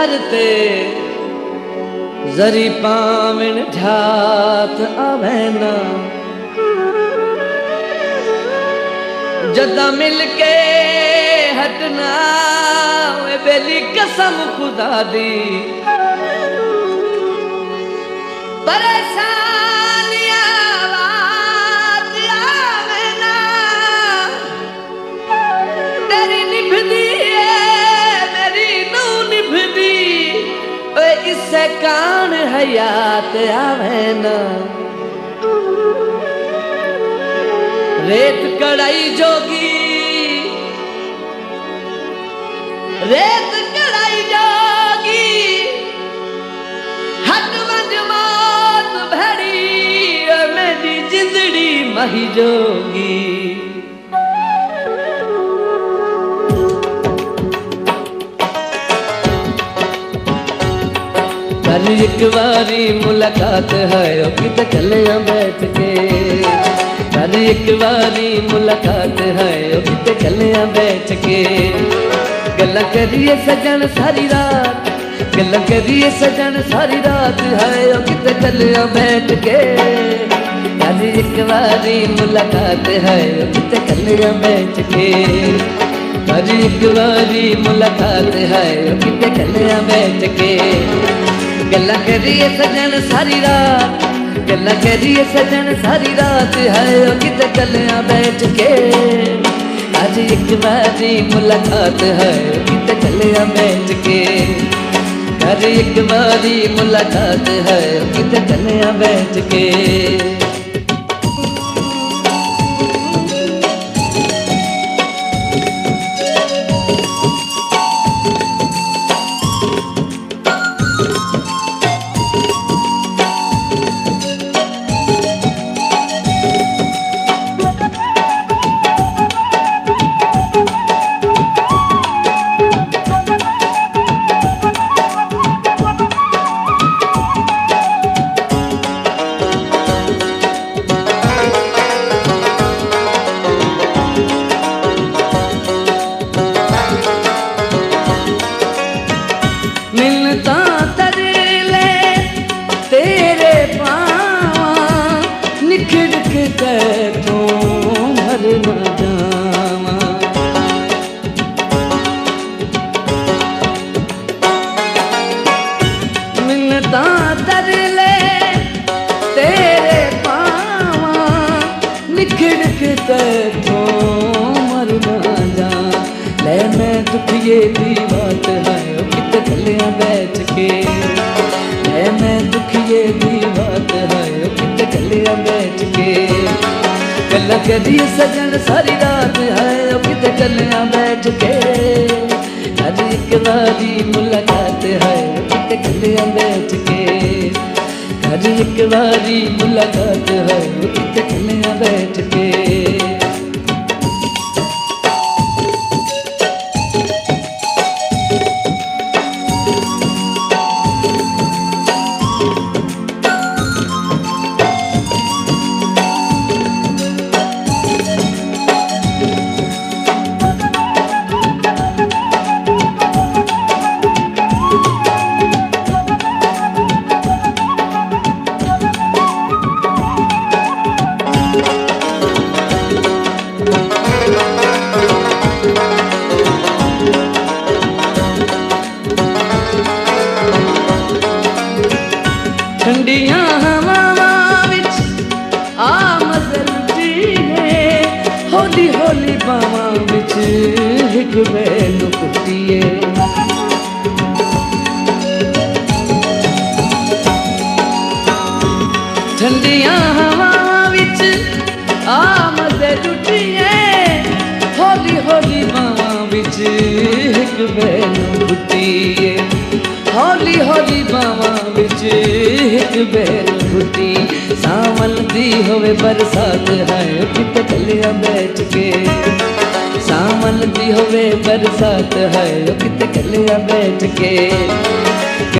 करते जरी पावन ढात आवे ना जदा मिलके हटना वे बेली कसम खुदा दी परेशानियां बात आवे ना तेरी निभदी मेरी नू निभदी इससे कान हयात आवे ना रेत कड़ाई जोगी रेत कड़ाई जोगी हट वंज मौत भड़ी मेरी जिंदड़ी मही जोगी कल एक बारी मुलाकात है किते चलिया बैठ के कल एक बारी मुलाकात है किते चलिया बैठ के गल्ला करिए सजन सारी रात गल्ला करिए सजन सारी रात है किते चलिया बैठ के कल एक बारी मुलाकात है किते चलिया बैठ के कल एक बारी मुलाकात है किते चलिया बैठ के गल्ला करिए सजन सारी रात गल्ला करिए सजन सारी रात है किते चलिया बैठ के आज एक बारी मुलाकात है किते चलिया बैठ के आज एक बारी मुलाकात है किते चलिया बैठ के मिलता तरले तेरे पावा निखर के तू मर न जावा मिलता तरले तेरे पावा निखर के तू मर न जा ले मैं दुखिए दी बात है चलिया बैठ के मैं दुखिए दी बात है किते चलिया बैठ के गल्ला करिए सजन सारी रात है किते चलिया बैठ के आज एक बारी मुलाकात है किते चलिया बैठ के आज एक बारी मुलाकात है किते चलिया बैठ के ठंडियां हवावां विच आमद लुटी है होली होली बावां विच हिक मैनू कुट्टिए ठंडियां हवावां विच आमद लुटी है होली होली बावां विच हिक मैनू कुट्टिए हौली हौली बावां विच हिक बैल फुटी सावन दी होवे बरसात है किते चलिया बैठ के सावन दी होवे बरसात है किते चलिया बैठ के